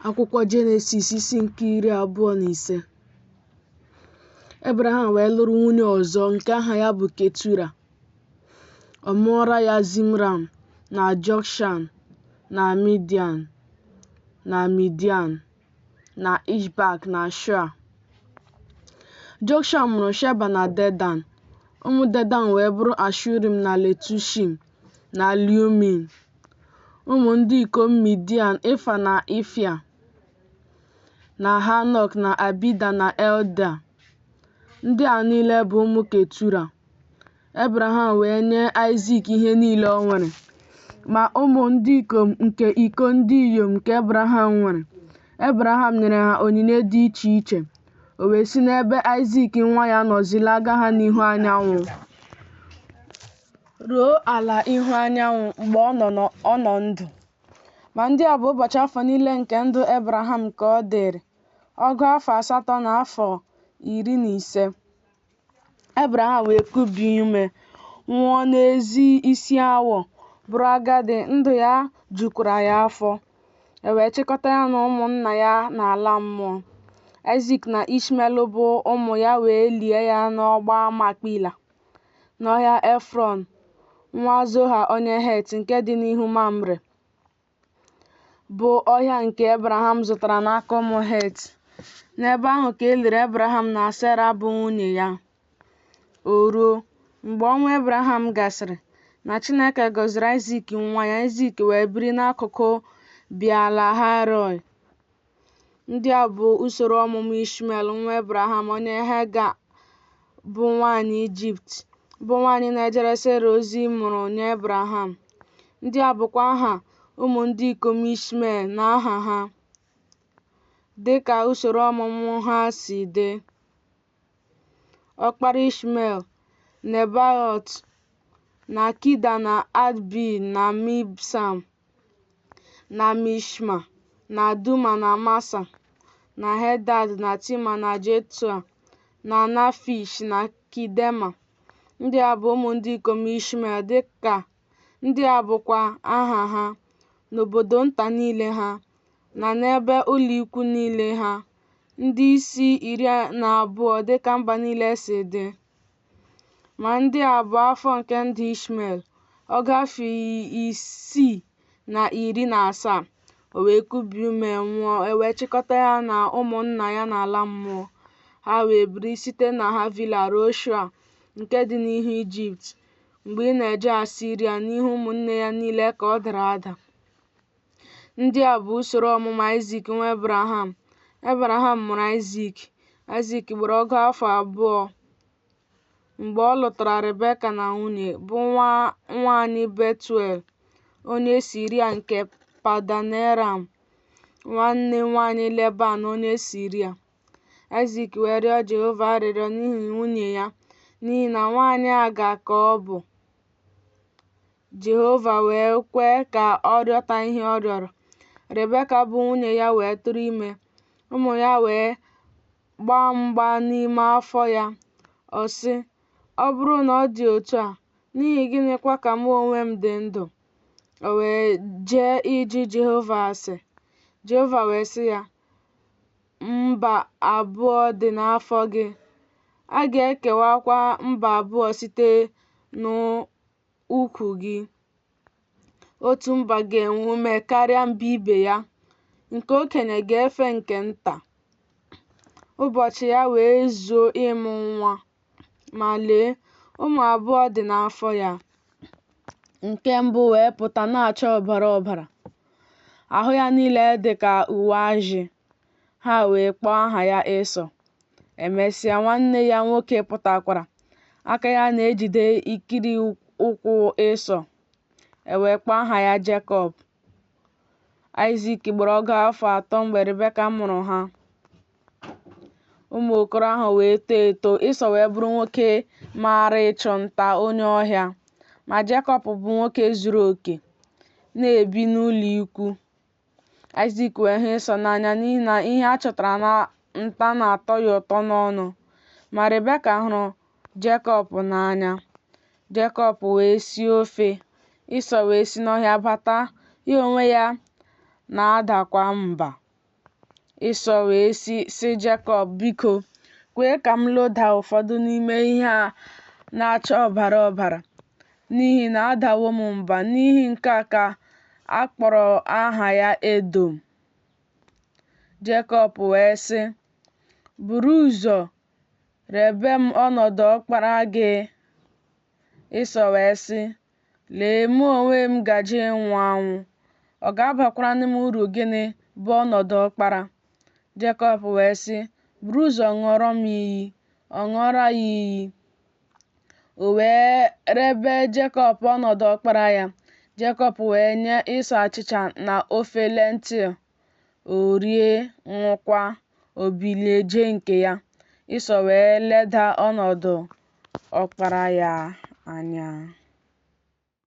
Akwụkwọ Jenesis isi nke 25. Ebraham wee lụrụ nwunye ọzọ nke aha ya bụ Ketura. Ọ mụọra ya Zimram na Jokshan na Midian na Ishbak na Shua. Jokshan mụrụ Sheba na Dedan. Ụmụ Dedan wee bụrụ Ashurim na Letushim na Leumim. Ụmụ ndị ikom Midian, Efa na Ifia na Hanok na Abida na Elda. Ndị a niile bụ ụmụ Ketura. Ebraham wee nye Aịzik ihe niile o nwere. Ma ụmụ ndị ikom nke iko ndị inyom nke Ebraham nwere, Ebraham nyere ha onyinye dị iche iche. O wee si n'ebe Aịzik nwa ya nọ zilaga ha n'ihu anyanwụ ruo ala ihu anyanwụ mgbe ọ nọ ndụ. Ma ndị a bụ ụbọchị afọ niile nke ndụ Ebraham ka ọ dịrị, 80 na afọ 15. Ebraham wee kubie ume, nwụọ n'ezi isi awọ, bụrụ agadi, ndụ ya jukwara ya afọ. E wee chịkọta ya na ụmụnna ya n'ala mmụọ. Aịzik na Ishmel bụ ụmụ ya wee lie ya n'ọgba Makpela n'ọhịa Efrọn nwa Zoha onye Het nke dị n'ihu Mamre, bụ ọhịa nke Ebraham zụtara n'aka ụmụ Het. N'ebe ahụ ka e liri Ebraham na Sera bụ nwunye ya. O ruo mgbe ọnwụ Ebraham gasịrị, na Chineke gọziri Aịzik nwa ya, Aịzik wee biri n'akụkụ Bịa-lahai-roi. Ndị a bụ usoro ọmụmụ Ishmel nwa Ebraham onye Hega bụ nwaanyị Ijipt, bụ nwaanyị na-ejere Sera ozi mụrụ nye Ebraham. Ndị a bụkwa aha ụmụ ndị ikom Ishmel na aha ha, dịka usoro ọmụmụ ha si dị. Ọkpara Ishmel: Nebaiot na Kida na Adbi na Mibsam na Mishma na Duma na Masa na Hedad na Tima na Jetua na Nafish na Kidema. Ndị a bụ ụmụ ndị ikom Ishmel, dịka ndị a bụkwa aha ha n'obodo nta niile ha na n'ebe ụlọ ikwu niile ha, ndị isi 12 dịka mba niile si dị. Ma ndị a bụ afọ nke ndụ Ishmel. Ọ gafee 67, o wee kubie ume nwụọ. E wee chịkọta ya na ụmụnna ya n'ala mmụọ. Ha wee biri site na Havila ruo Shua nke dị n'ihu Ijipt, mgbe ị na-eje Asiria, n'ihu ụmụnne ya niile ka ọ dara ada. Ndị a bụ usoro ọmụmụ Aịzik nwa Ebraham. Ebraham mụrụ Aịzik. Aịzik gbara 2 mgbe ọ lụtara Rebeka na nwunye, bụ nwaanyị Betuel onye Siria nke Padan-Aram, nwanne nwaanyị Leban onye Siria. Aịzik wee rịọ Jehova arịrịọ n'ihi nwunye ya, n'ihi na nwaanyị aga ka ọ bụ. Jehova wee kwee ka ọ rịọta ihe ọ rịọrọ. Rebeka bụ nwunye ya wee tụrụ ime. Ụmụ ya wee gbaa mgba n'ime afọ ya. Ọ sị, ọ bụrụ na ọ dị otu a, n'ihi gịnịkwa ka mụ onwe m dị ndụ? O wee jee ịjụ Jehova ase. Jehova wee sị ya, mba abụọ dị n'afọ gị, a ga-ekewakwa mba abụọ site n'ukwu gị. Otu mba ga-enwe ume karịa mba ibe ya, nke okenye ga-efe nke nta. Ụbọchị ya wee zuo ịmụ nwa, ma lee, ụmụ abụọ dị n'afọ ya. Nke mbụ wee pụta na-acha ọbara ọbara, ahụ ya niile dị ka uwe ajị. Ha wee kpọọ aha ya Ịsọ. Emesịa, nwanne ya nwoke pụtakwara, aka ya na-ejide ikiri ụkwụ Ịsọ. E wee kpọọ aha ya Jekọb. Aịzik gbara 3 mgbe Rebeka mụrụ ha. Ụmụ okoro ahụ wee too eto. Ịsọ wee bụrụ nwoke maara ịchụ nta, onye ọhịa, ma Jekọb bụ nwoke zuru oke, na-ebi n'ụlọ ikwu. Aịzik wee hụ Ịsọ n'anya n'ihi na ihe a chọtara na nta na-atọ ya ụtọ n'ọnụ, ma Rebeka hụrụ Jekọb n'anya. Jekọb wee sie ofe. Ịsọ wee si n'ọhịa bata, ya onwe ya na-adakwa mba. Ịsọ wee sị Jekọb, "Biko, kwee ka m loda ụfọdụ n'ime ihe a na-acha ọbara ọbara, n'ihi na adawo m mba." N'ihi nke a ka a kpọrọ aha ya Edọm. Jekọb wee sị, "Buru ụzọ rebe m ọnọdụ ọkpara gị." Ịsọ wee sị, "Lee, mụ onwe m gaje ịnwụ anwụ. Ọ ga-abakwara m uru gịnị bụ ọnọdụ ọkpara?" Jekọb wee sị, "Buru ụzọ ṅụọrọ m iyi." Ọ ṅụọrọ ya iyi. O wee rebe Jekọb ọnọdụ ọkpara ya. Jekọb wee nye Ịsọ achịcha na ofe lentil. O rie, ṅụọkwa, o bilie jee nke ya. Ịsọ wee leda ọnọdụ ọkpara ya anya.